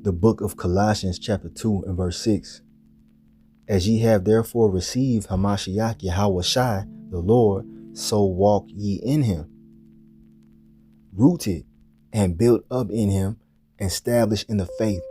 The book of Colossians chapter 2 and verse 6. As ye have therefore received Hamashiach YAHAWASHI, the Lord, so walk ye in him, rooted and built up in him, established in the faith,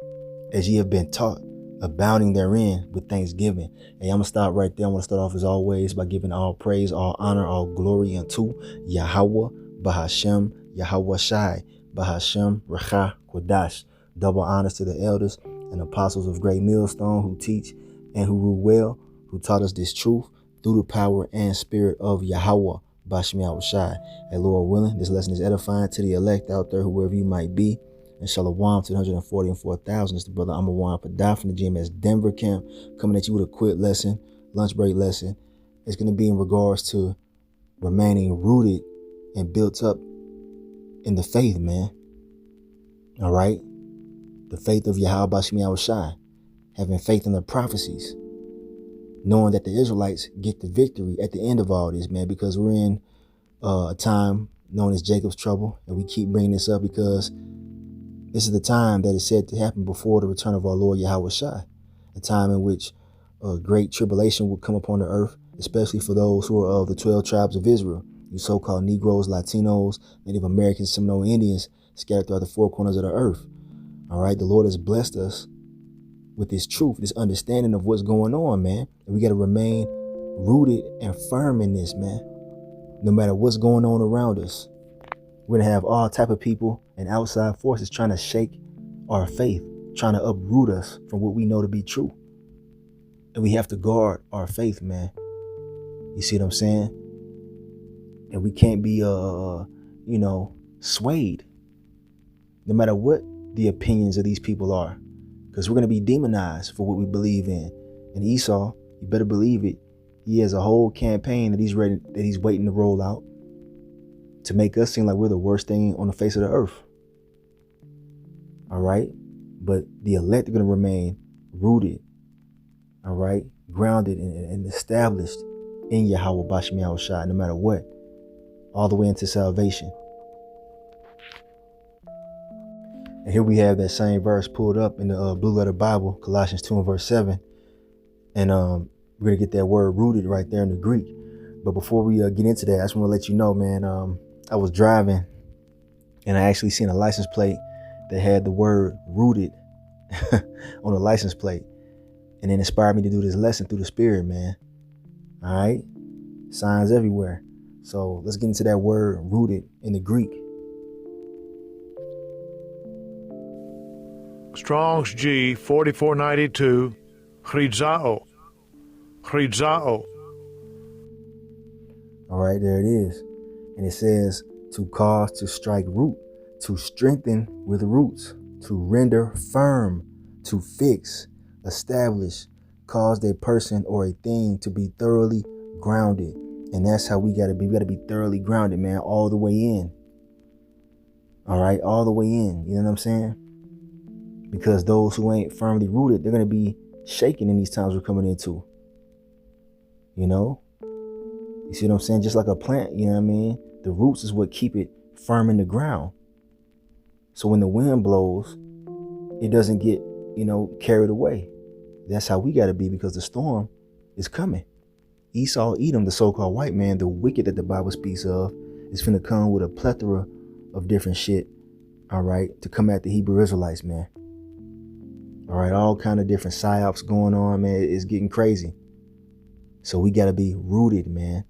as ye have been taught, abounding therein with thanksgiving. And I'm going to stop right there. I want to start off as always by giving all praise, all honor, all glory unto YAHAWAH, bahasham, YAHAWASHI, bahasham, Racha, Kodash. Double honors to the elders and apostles of Great Millstone who teach and who rule well, who taught us this truth through the power and spirit of YAHAWAH, bahasham YAHAWASHI. And Lord willing, this lesson is edifying to the elect out there, whoever you might be. And Shalom to the 144,000. It's the brother Amawan Padah from the GMS Denver camp, coming at you with a quick lesson, lunch break lesson. It's going to be in regards to remaining rooted and built up in the faith, man. All right. The faith of Yahawah bahasham YAHAWASHI, having faith in the prophecies, knowing that the Israelites get the victory at the end of all this, man, because we're in a time known as Jacob's trouble. And we keep bringing this up because this is the time that is said to happen before the return of our Lord YAHAWASHI, a time in which a great tribulation will come upon the earth, especially for those who are of the 12 tribes of Israel, you so-called Negroes, Latinos, Native Americans, Seminole Indians, scattered throughout the four corners of the earth. All right, the Lord has blessed us with this truth, this understanding of what's going on, man. And we got to remain rooted and firm in this, man, no matter what's going on around us. We're going to have all type of people and outside forces trying to shake our faith, trying to uproot us from what we know to be true. And we have to guard our faith, man. You see what I'm saying? And we can't be, swayed, no matter what the opinions of these people are, because we're going to be demonized for what we believe in. And Esau, you better believe it, he has a whole campaign that he's waiting to roll out to make us seem like we're the worst thing on the face of the earth. All right. But the elect are going to remain rooted. All right. Grounded and established in Yahawah bahasham YAHAWASHI, no matter what, all the way into salvation. And here we have that same verse pulled up in the Blue Letter Bible, Colossians 2 and verse 7. And we're going to get that word rooted right there in the Greek. But before we get into that, I just want to let you know, man, I was driving and I actually seen a license plate that had the word rooted on the license plate. And it inspired me to do this lesson through the Spirit, man. All right. Signs everywhere. So let's get into that word rooted in the Greek. Strong's G 4492, chrizao. Chrizao. All right, there it is. And it says to cause to strike root, to strengthen with roots, to render firm, to fix, establish, cause a person or a thing to be thoroughly grounded. And that's how we got to be. We got to be thoroughly grounded, man, all the way in. All right, all the way in. You know what I'm saying? Because those who ain't firmly rooted, they're going to be shaken in these times we're coming into. You know? You see what I'm saying? Just like a plant, you know what I mean? The roots is what keep it firm in the ground. So when the wind blows, it doesn't get, carried away. That's how we got to be, because the storm is coming. Esau, Edom, the so-called white man, the wicked that the Bible speaks of, is finna come with a plethora of different shit, all right, to come at the Hebrew Israelites, man. All right, all kind of different psyops going on, man. It's getting crazy. So we got to be rooted, man.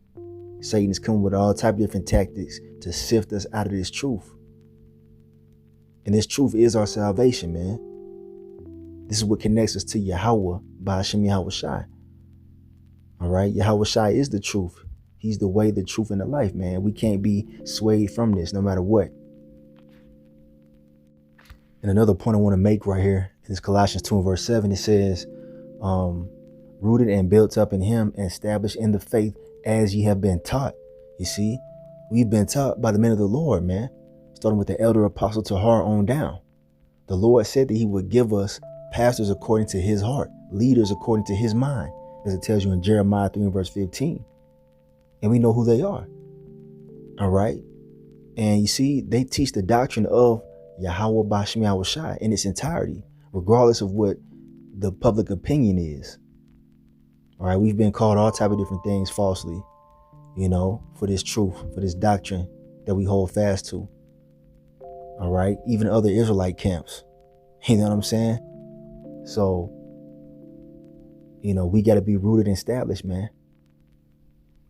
Satan is coming with all type of different tactics to sift us out of this truth. And this truth is our salvation, man. This is what connects us to Yahawah bahasham YAHAWASHI. All right, YAHAWASHI is the truth. He's the way, the truth, and the life, man. We can't be swayed from this no matter what. And another point I want to make right here is Colossians 2 and verse 7. It says, rooted and built up in him and established in the faith as ye have been taught. You see, we've been taught by the men of the Lord, man. Starting with the elder apostle Tahar on down. The Lord said that he would give us pastors according to his heart, leaders according to his mind, as it tells you in Jeremiah 3 and verse 15. And we know who they are. All right. And you see, they teach the doctrine of Yahawah bahasham YAHAWASHI in its entirety, regardless of what the public opinion is. All right, we've been called all type of different things falsely, for this truth, for this doctrine that we hold fast to. All right, even other Israelite camps. You know what I'm saying? So, we got to be rooted and established, man,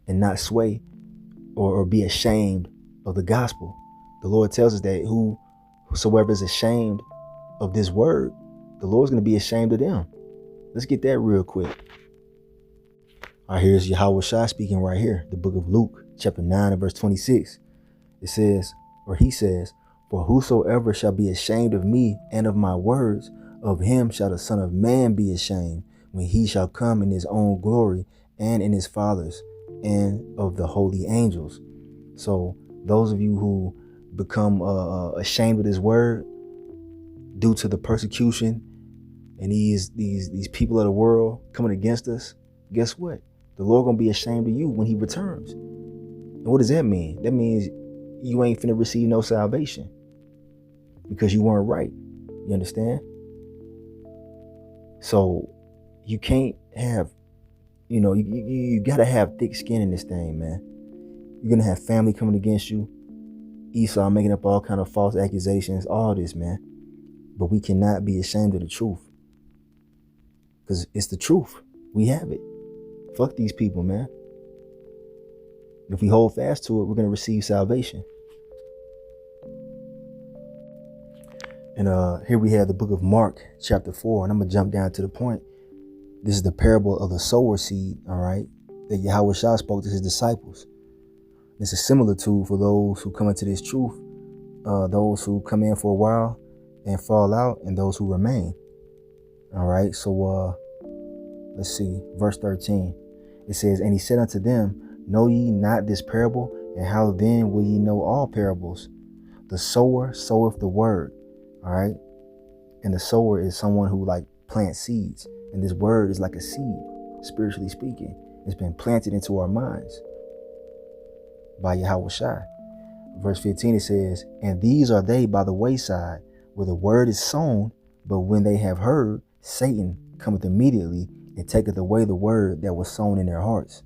and not sway or be ashamed of the gospel. The Lord tells us that whosoever is ashamed of this word, the Lord's going to be ashamed of them. Let's get that real quick. All right, here's YAHAWASHI speaking right here, the book of Luke, chapter 9 and verse 26. It says, or he says, for whosoever shall be ashamed of me and of my words, of him shall the Son of Man be ashamed when he shall come in his own glory and in his Father's and of the holy angels. So those of you who become ashamed of this word due to the persecution and these people of the world coming against us, guess what? The Lord gonna be ashamed of you when he returns. And what does that mean? That means you ain't finna receive no salvation because you weren't right. You understand? So you can't have, you gotta have thick skin in this thing, man. You're gonna have family coming against you, Esau making up all kind of false accusations, all this, man. But we cannot be ashamed of the truth, because it's the truth. We have it. Fuck these people, man. If we hold fast to it, we're going to receive salvation. And here we have the book of Mark, chapter 4. And I'm going to jump down to the point. This is the parable of the sower seed, all right, that YAHAWASHI spoke to his disciples. This is similar to for those who come into this truth, those who come in for a while and fall out, and those who remain. All right, so let's see, verse 13. It says, and he said unto them, know ye not this parable? And how then will ye know all parables? The sower soweth the word. All right. And the sower is someone who plants seeds. And this word is like a seed, spiritually speaking. It's been planted into our minds by YAHAWASHI. Verse 15, it says, and these are they by the wayside, where the word is sown, but when they have heard, Satan cometh immediately and taketh away the word that was sown in their hearts.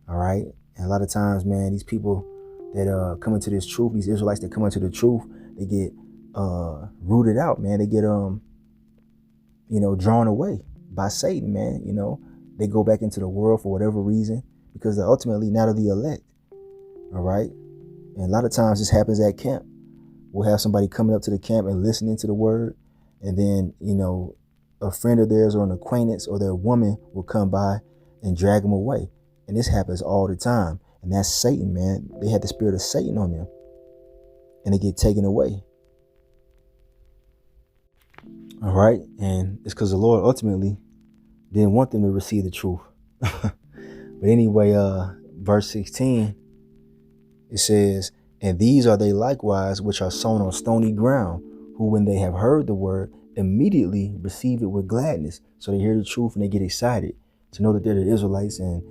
All right. And a lot of times, man, these people that come into this truth, these Israelites that come into the truth, they get rooted out, man. They get drawn away by Satan, man. They go back into the world for whatever reason, because they're ultimately not of the elect. All right. And a lot of times this happens at camp. We'll have somebody coming up to the camp and listening to the word, and then a friend of theirs or an acquaintance or their woman will come by and drag them away. And this happens all the time. And that's Satan, man. They have the spirit of Satan on them, and they get taken away. All right. And it's because the Lord ultimately didn't want them to receive the truth. But anyway, verse 16, it says, and these are they likewise which are sown on stony ground, who when they have heard the word, immediately receive it with gladness. So they hear the truth and they get excited to know that they're the Israelites, and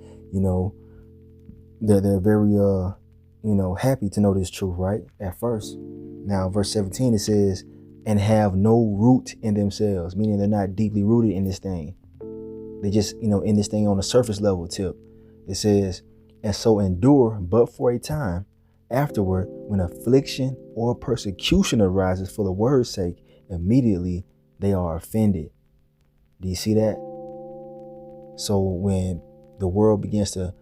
they're very happy to know this truth, right? At first. Now verse 17, it says, and have no root in themselves, meaning they're not deeply rooted in this thing. They just in this thing on a surface level tip. It says, and so endure but for a time. Afterward, when affliction or persecution arises for the word's sake, immediately they are offended. Do you see that? So when the world begins to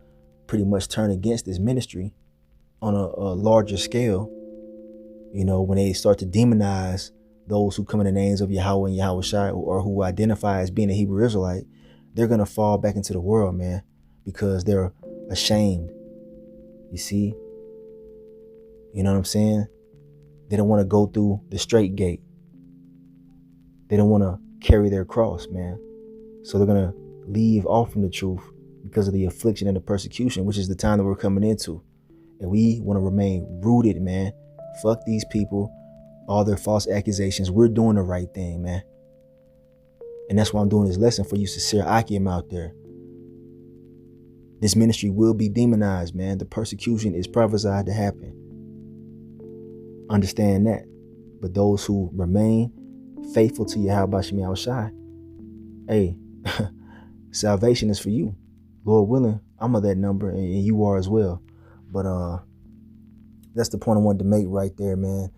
pretty much turn against this ministry on a larger scale, when they start to demonize those who come in the names of Yahweh and YAHAWASHI, or who identify as being a Hebrew Israelite, they're going to fall back into the world, man, because they're ashamed. You see? You know what I'm saying? They don't want to go through the straight gate. They don't want to carry their cross, man. So they're going to leave off from the truth because of the affliction and the persecution, which is the time that we're coming into. And we want to remain rooted, man. Fuck these people, all their false accusations. We're doing the right thing, man. And that's why I'm doing this lesson for you sincere Akim out there. This ministry will be demonized, man. The persecution is prophesied to happen. Understand that. But those who remain faithful to YAHAWASHI, hey, salvation is for you. Lord willing, I'm of that number, and you are as well. But that's the point I wanted to make right there, man.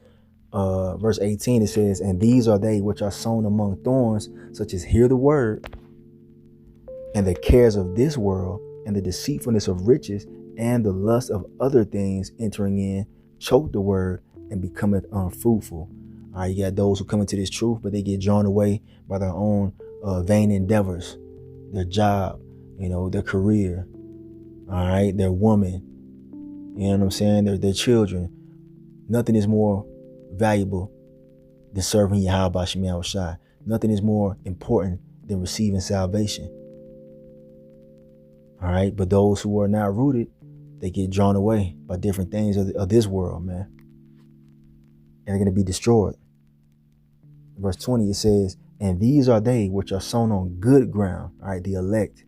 Verse 18, it says, and these are they which are sown among thorns, such as hear the word, and the cares of this world, and the deceitfulness of riches, and the lust of other things entering in, choke the word, and becometh unfruitful. All right, you got those who come into this truth, but they get drawn away by their own vain endeavors, their job, their career, all right, their woman, you know what I'm saying, their children. Nothing is more valuable than serving YAHAWASHI. Nothing is more important than receiving salvation. All right, but those who are not rooted, they get drawn away by different things of this world, man. And they're going to be destroyed. Verse 20, it says, and these are they which are sown on good ground, all right, the elect,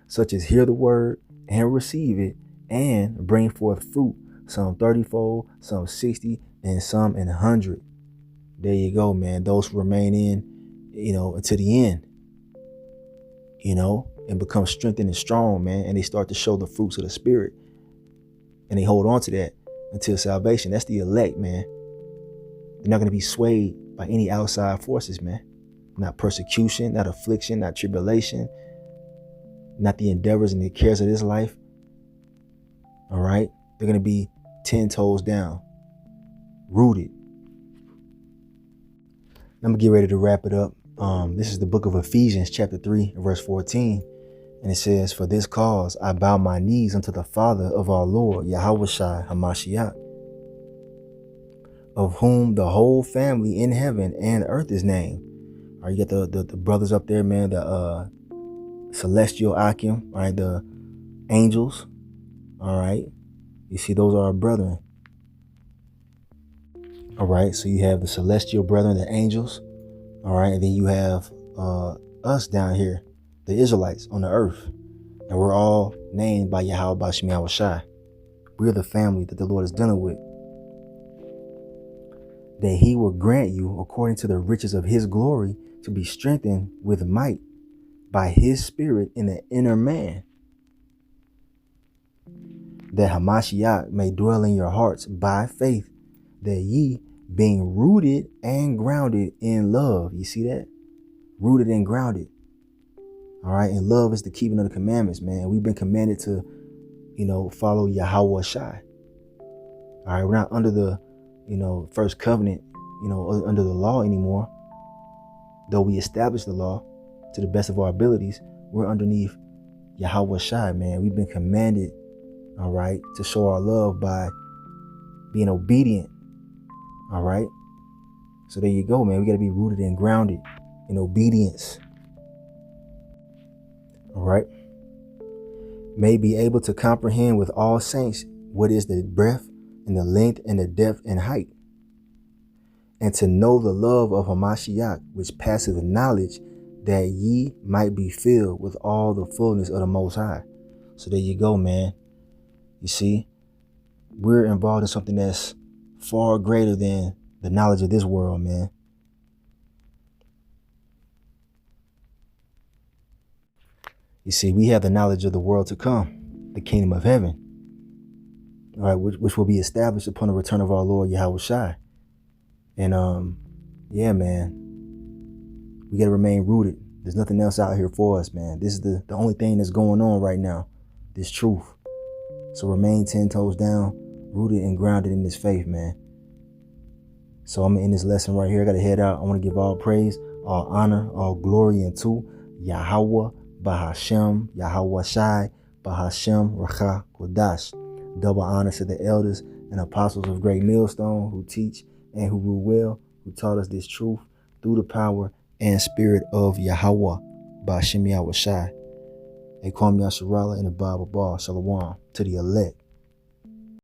such as hear the word and receive it and bring forth fruit, some 30-fold, some 60, and some 100. There you go, man. Those who remain in, until the end, and become strengthened and strong, man. And they start to show the fruits of the Spirit. And they hold on to that until salvation. That's the elect, man. They're not going to be swayed by any outside forces, man. Not persecution, not affliction, not tribulation, not the endeavors and the cares of this life. All right? They're going to be 10 toes down, rooted. I'm going to get ready to wrap it up. This is the book of Ephesians, chapter 3, verse 14. And it says, for this cause I bow my knees unto the Father of our Lord, Yahawashi Hamashiach, of whom the whole family in heaven and earth is named. All right, you got the brothers up there, man, the celestial Akim, all right, the angels. All right, you see, those are our brethren. All right, so you have the celestial brethren, the angels. All right, and then you have us down here, the Israelites on the earth. And we're all named by YAHAWASHI. We're the family that the Lord is dealing with. That he will grant you, according to the riches of his glory, to be strengthened with might by his Spirit in the inner man, that Hamashiach may dwell in your hearts by faith, that ye, being rooted and grounded in love. You see that? Rooted and grounded. All right. And love is the keeping of the commandments, man. We've been commanded to, follow YAHAWASHI. All right. We're not under the, first covenant, under the law anymore. Though we established the law to the best of our abilities, we're underneath YAHAWASHI, man. We've been commanded, all right, to show our love by being obedient. All right. So there you go, man. We got to be rooted and grounded in obedience. All right. May be able to comprehend with all saints what is the breadth and the length and the depth and height, and to know the love of Hamashiach, which passeth knowledge, that ye might be filled with all the fullness of the Most High. So there you go, man. You see, we're involved in something that's far greater than the knowledge of this world, man. You see, we have the knowledge of the world to come, the kingdom of heaven, all right, which will be established upon the return of our Lord YAHAWASHI. And yeah, man, we got to remain rooted. There's nothing else out here for us, man. This is the only thing that's going on right now, this truth. So remain 10 toes down, rooted and grounded in this faith, man. So I'm going to end this lesson right here. I got to head out. I want to give all praise, all honor, all glory unto Yahawah, bahasham, YAHAWASHI, bahasham, Racha, Kodash. Double honor to the elders and apostles of Great Millstone who teach and who rule well, who taught us this truth through the power and spirit of Yahawah, Bashim Yahawashi. They call me Yasharala in the Bible bar. Shalom to the elect.